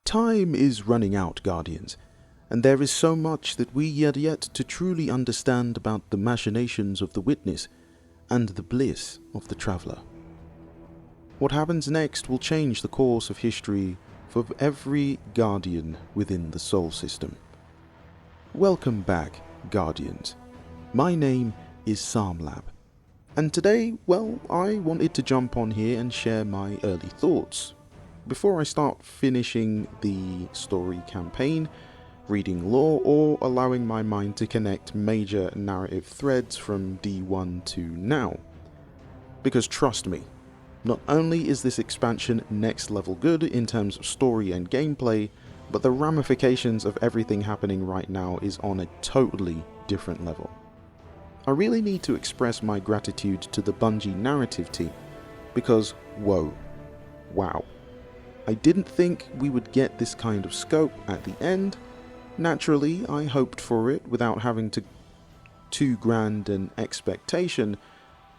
Time is running out, Guardians, and there is so much that we yet to truly understand about the machinations of the witness and the bliss of the traveller. What happens next will change the course of history for every Guardian within the Sol system. Welcome back, Guardians. My name is Samlab, and today, well, I wanted to jump on here and share my early thoughts. Before I start finishing the story campaign, reading lore, or allowing my mind to connect major narrative threads from D1 to now. Because trust me, not only is this expansion next level good in terms of story and gameplay, but the ramifications of everything happening right now is on a totally different level. I really need to express my gratitude to the Bungie narrative team, because whoa, wow. I didn't think we would get this kind of scope at the end. Naturally, I hoped for it without having too grand an expectation,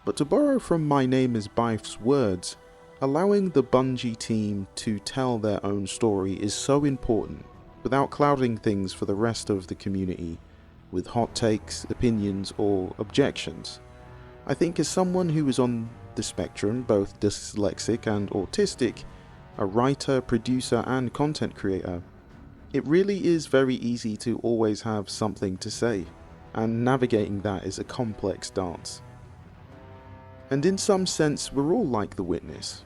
but to borrow from My Name is Bife's words, allowing the Bungie team to tell their own story is so important, without clouding things for the rest of the community with hot takes, opinions, or objections. I think as someone who is on the spectrum, both dyslexic and autistic, a writer, producer, and content creator, it really is very easy to always have something to say, and navigating that is a complex dance. And in some sense, we're all like the witness.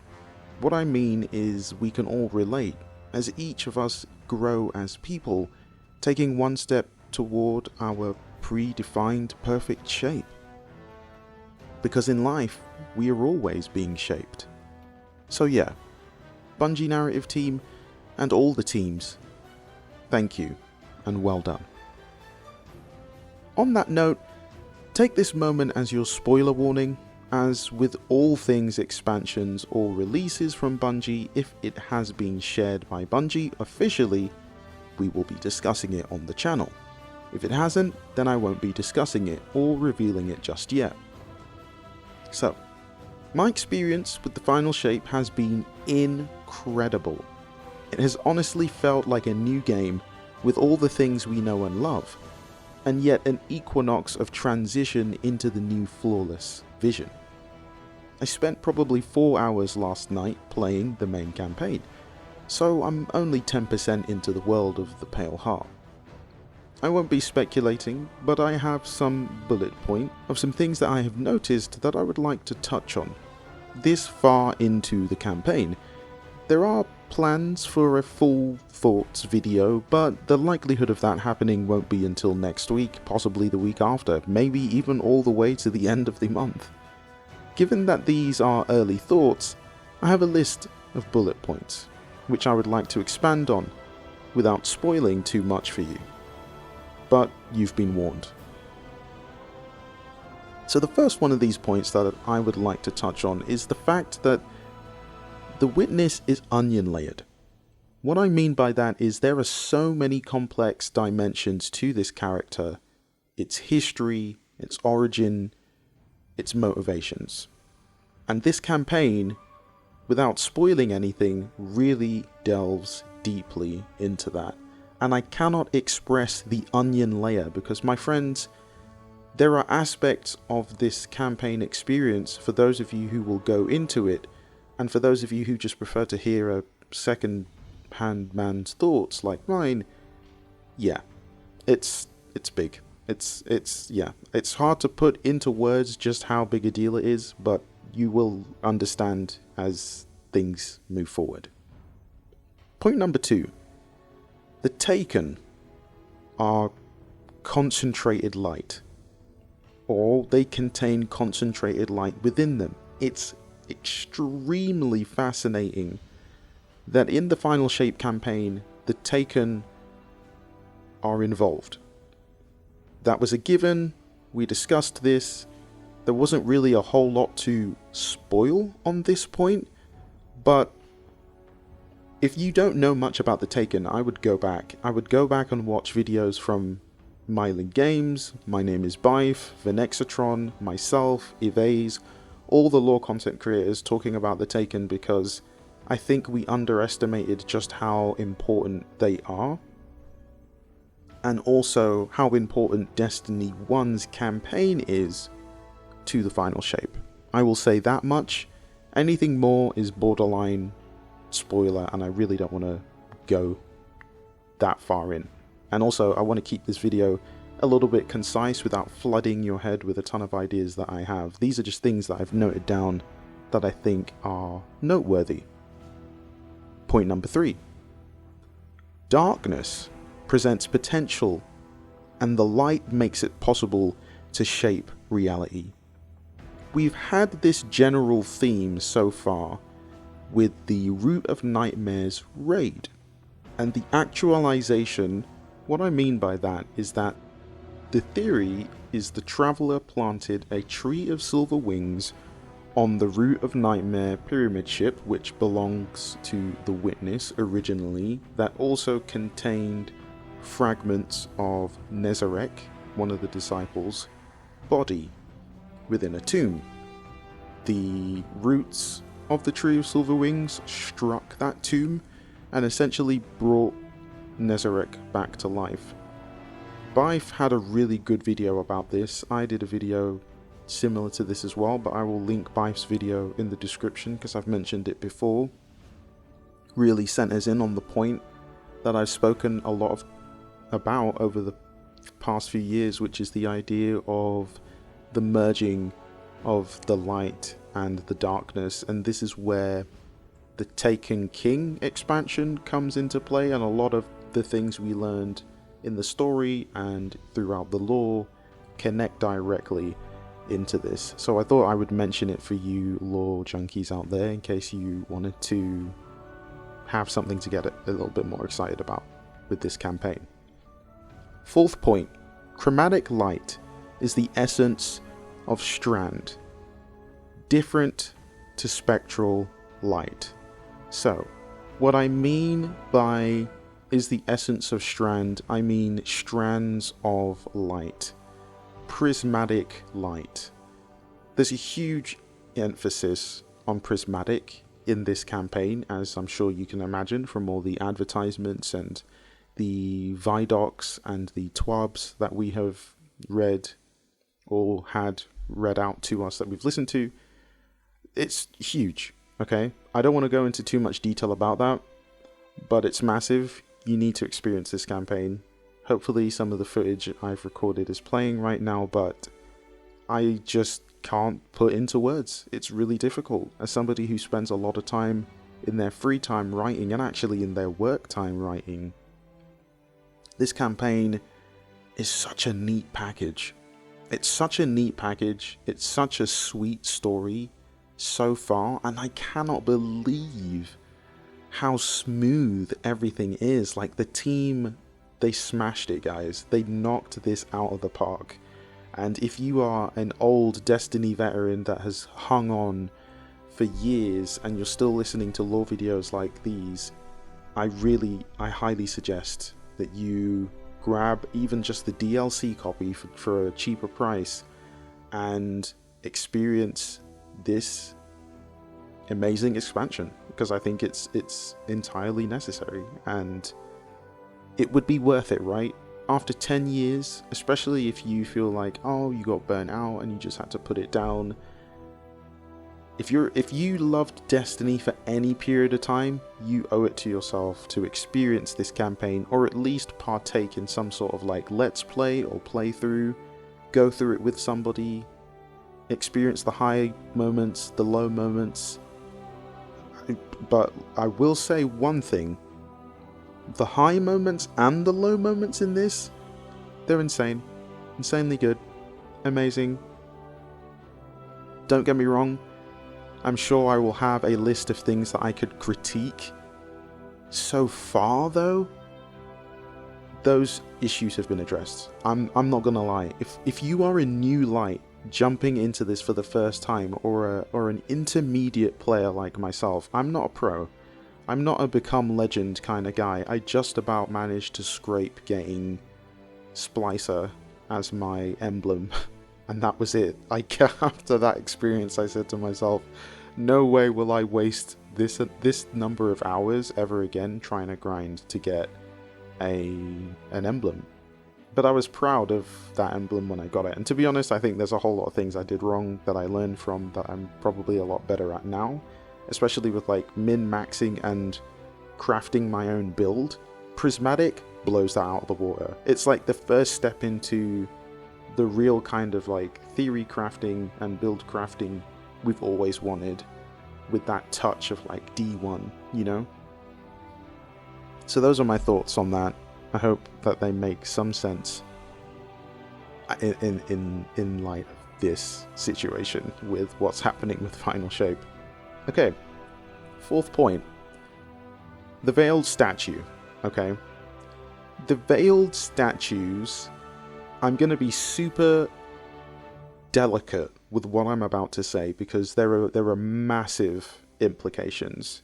What I mean is we can all relate, as each of us grow as people, taking one step toward our predefined perfect shape. Because in life, we are always being shaped. So yeah, Bungie narrative team, and all the teams, thank you, and well done. On that note, take this moment as your spoiler warning, as with all things expansions or releases from Bungie, if it has been shared by Bungie officially, we will be discussing it on the channel. If it hasn't, then I won't be discussing it or revealing it just yet. So, my experience with the final shape has been incredible. It has honestly felt like a new game with all the things we know and love, and yet an equinox of transition into the new flawless vision. I spent probably 4 hours last night playing the main campaign, so I'm only 10% into the world of the Pale Heart. I won't be speculating, but I have some bullet point of some things that I have noticed that I would like to touch on. This far into the campaign, there are plans for a full thoughts video, but the likelihood of that happening won't be until next week, possibly the week after, maybe even all the way to the end of the month. Given that these are early thoughts, I have a list of bullet points, which I would like to expand on, without spoiling too much for you. But you've been warned. So the first one of these points that I would like to touch on is the fact that the witness is onion layered. What I mean by that is there are so many complex dimensions to this character, its history, its origin, its motivations. And this campaign, without spoiling anything, really delves deeply into that. And I cannot express the onion layer because, my friends, there are aspects of this campaign experience for those of you who will go into it, and for those of you who just prefer to hear a second-hand man's thoughts like mine, yeah, it's big. It's hard to put into words just how big a deal it is, but you will understand as things move forward. Point number 2. The Taken are concentrated light, or they contain concentrated light within them. It's extremely fascinating that in the Final Shape campaign, the Taken are involved. That was a given, we discussed this, there wasn't really a whole lot to spoil on this point, but if you don't know much about the Taken, I would go back and watch videos from Myelin Games, My Name is Bife, Venexatron, myself, Evase, all the lore content creators talking about the Taken, because I think we underestimated just how important they are, and also how important Destiny 1's campaign is to the final shape. I will say that much. Anything more is borderline spoiler, and I really don't want to go that far in. And also, I want to keep this video a little bit concise without flooding your head with a ton of ideas that I have. These are just things that I've noted down that I think are noteworthy. Point number 3. Darkness presents potential, and the light makes it possible to shape reality. We've had this general theme so far with the Root of Nightmares raid, and the actualization. What I mean by that is that the theory is the Traveler planted a tree of silver wings on the Root of Nightmare pyramid ship, which belongs to the Witness originally, that also contained fragments of Nezarec, one of the disciples' body, within a tomb. The roots of the Tree of Silver Wings struck that tomb and essentially brought Nezarec back to life. Bife had a really good video about this. I did a video similar to this as well, but I will link Bife's video in the description because I've mentioned it before. Really centers in on the point that I've spoken a lot about over the past few years, which is the idea of the merging of the light and the darkness, and this is where the Taken King expansion comes into play, and a lot of the things we learned in the story and throughout the lore connect directly into this. So I thought I would mention it for you lore junkies out there in case you wanted to have something to get a little bit more excited about with this campaign. 4th point, chromatic light is the essence of Strand, different to spectral light. So what I mean by is the essence of Strand, I mean strands of light, prismatic light. There's a huge emphasis on prismatic in this campaign, as I'm sure you can imagine from all the advertisements and the Vidocs and the TWABs that we have read or had read out to us that we've listened to. It's huge, okay? I don't want to go into too much detail about that, but it's massive. You need to experience this campaign. Hopefully some of the footage I've recorded is playing right now, but I just can't put into words. It's really difficult. As somebody who spends a lot of time in their free time writing, and actually in their work time writing, this campaign is such a neat package. It's such a neat package. It's such a sweet story so far, and I cannot believe how smooth everything is. Like, the team, they smashed it, guys. They knocked this out of the park. And if you are an old Destiny veteran that has hung on for years and you're still listening to lore videos like these, I highly suggest that you grab even just the DLC copy for a cheaper price and experience this amazing expansion, because I think it's entirely necessary and it would be worth it, right? After 10 years, especially if you feel like, oh, you got burnt out and you just had to put it down. If you loved Destiny for any period of time, you owe it to yourself to experience this campaign, or at least partake in some sort of like let's play or playthrough, go through it with somebody, experience the high moments, the low moments. But I will say one thing, the high moments and the low moments in this, they're insane, insanely good, amazing. Don't get me wrong, I'm sure I will have a list of things that I could critique. So far though, those issues have been addressed. I'm not gonna lie. If you are a new light jumping into this for the first time, or an intermediate player like myself, I'm not a pro. I'm not a become legend kind of guy. I just about managed to scrape getting Splicer as my emblem. And that was it. After that experience, I said to myself, No way will I waste this number of hours ever again trying to grind to get an emblem. But I was proud of that emblem when I got it. And to be honest, I think there's a whole lot of things I did wrong that I learned from that I'm probably a lot better at now. Especially with like min-maxing and crafting my own build. Prismatic blows that out of the water. It's like the first step into the real kind of like theory crafting and build crafting we've always wanted, with that touch of like D1, you know? So those are my thoughts on that. I hope that they make some sense in light of this situation with what's happening with Final Shape. Okay, fourth point. The veiled statue, okay? The veiled statues, I'm going to be super delicate with what I'm about to say because there are massive implications.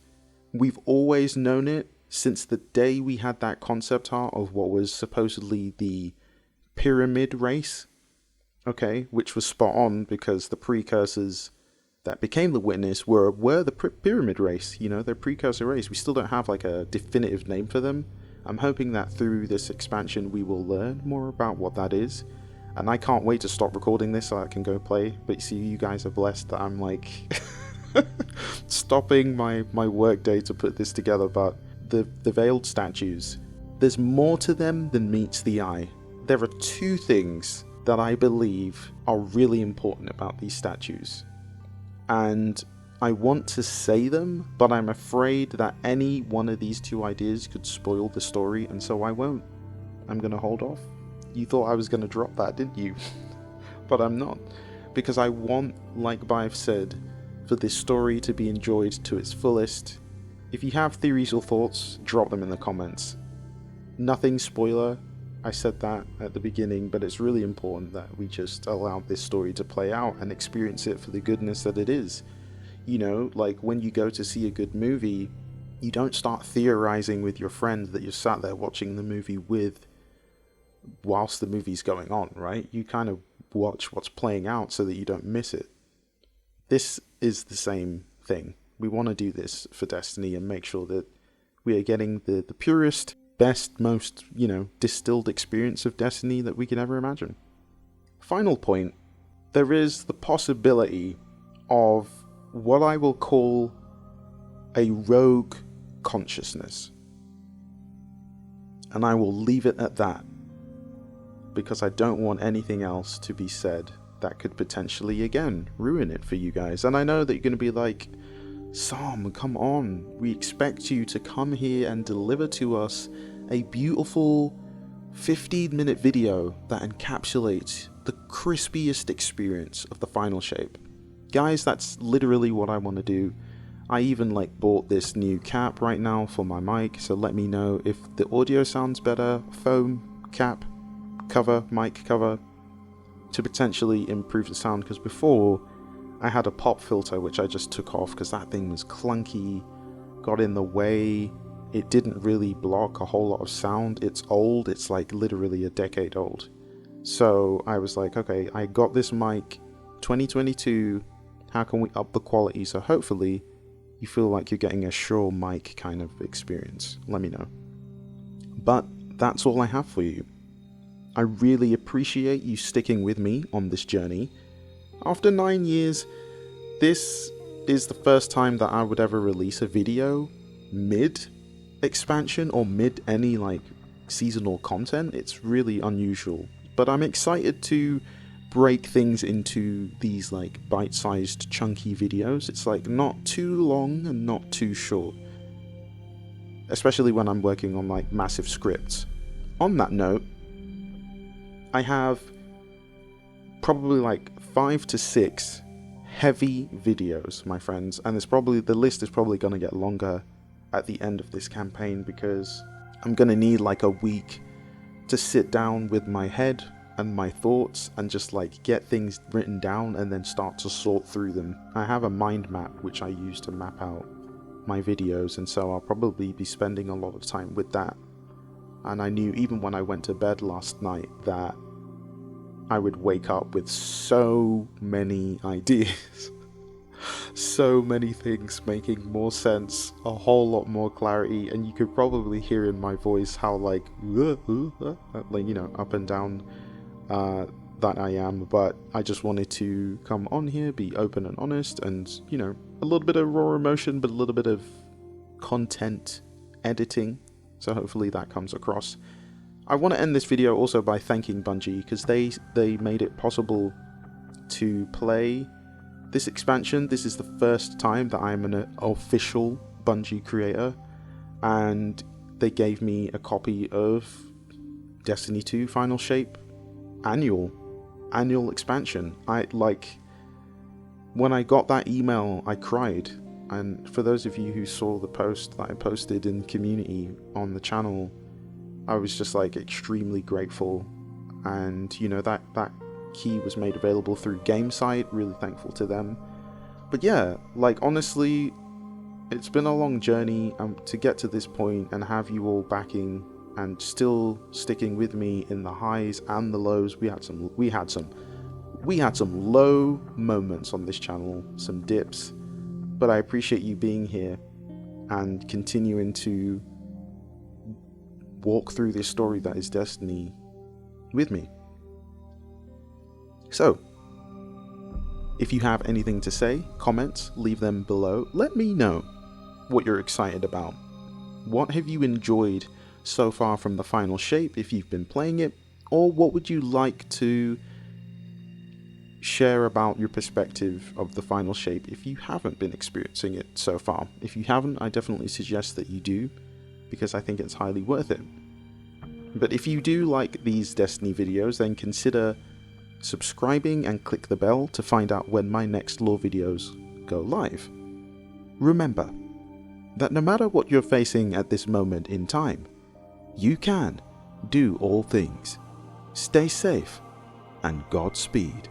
We've always known it since the day we had that concept art of what was supposedly the pyramid race, okay, which was spot on because the precursors that became the Witness were the pyramid race, you know, their precursor race. We still don't have like a definitive name for them. I'm hoping that through this expansion we will learn more about what that is. And I can't wait to stop recording this so I can go play. But you see, you guys are blessed that I'm like stopping my work day to put this together. But the veiled statues, there's more to them than meets the eye. There are two things that I believe are really important about these statues. And I want to say them, but I'm afraid that any one of these two ideas could spoil the story, and so I won't. I'm going to hold off. You thought I was going to drop that, didn't you? But I'm not. Because I want, like Bive said, for this story to be enjoyed to its fullest. If you have theories or thoughts, drop them in the comments. Nothing spoiler. I said that at the beginning, but it's really important that we just allow this story to play out and experience it for the goodness that it is. You know, like when you go to see a good movie, you don't start theorizing with your friend that you're sat there watching the movie with whilst the movie's going on, right? You kind of watch what's playing out so that you don't miss it. This is the same thing. We want to do this for Destiny and make sure that we are getting the purest, best, most, you know, distilled experience of Destiny that we could ever imagine. Final point, there is the possibility of what I will call a rogue consciousness. And I will leave it at that, because I don't want anything else to be said that could potentially, again, ruin it for you guys. And I know that you're going to be like, Sam, come on, we expect you to come here and deliver to us a beautiful 15-minute video that encapsulates the crispiest experience of the Final Shape. Guys, that's literally what I want to do. I even like bought this new cap right now for my mic, so let me know if the audio sounds better. Foam cap cover, mic cover, to potentially improve the sound, because before I had a pop filter which I just took off because that thing was clunky, got in the way. It didn't really block a whole lot of sound. It's old, it's like literally a decade old. So I was like, okay, I got this mic, 2022, how can we up the quality so hopefully you feel like you're getting a Shure mic kind of experience? Let me know. But that's all I have for you. I really appreciate you sticking with me on this journey. After 9 years, this is the first time that I would ever release a video mid-expansion or mid any like seasonal content. It's really unusual, but I'm excited to break things into these like bite-sized chunky videos. It's like not too long and not too short, especially when I'm working on like massive scripts. On that note, I have probably like 5 to 6 heavy videos, my friends, and the list is probably going to get longer at the end of this campaign because I'm going to need like a week to sit down with my head and my thoughts and just like get things written down and then start to sort through them. I have a mind map which I use to map out my videos, and so I'll probably be spending a lot of time with that. And I knew even when I went to bed last night that I would wake up with so many ideas. So many things making more sense, a whole lot more clarity, and you could probably hear in my voice how like up and down that I am. But I just wanted to come on here, be open and honest, and a little bit of raw emotion, but a little bit of content editing, so hopefully that comes across. I want to end this video also by thanking Bungie, because they made it possible to play this expansion. This is the first time that I'm an official Bungie creator, and they gave me a copy of Destiny 2 Final Shape annual expansion. When I got that email, I cried. And for those of you who saw the post that I posted in community on the channel, I was just like extremely grateful. And that key was made available through Gamesite, really thankful to them. But yeah, honestly, it's been a long journey to get to this point and have you all backing and still sticking with me in the highs and the lows. We had some low moments on this channel, some dips, but I appreciate you being here and continuing to walk through this story that is Destiny with me. So, if you have anything to say, comments, leave them below. Let me know what you're excited about. What have you enjoyed so far from the Final Shape if you've been playing it? Or what would you like to share about your perspective of the Final Shape if you haven't been experiencing it so far? If you haven't, I definitely suggest that you do, because I think it's highly worth it. But if you do like these Destiny videos, then consider subscribing and click the bell to find out when my next lore videos go live. Remember that no matter what you're facing at this moment in time, you can do all things. Stay safe and Godspeed.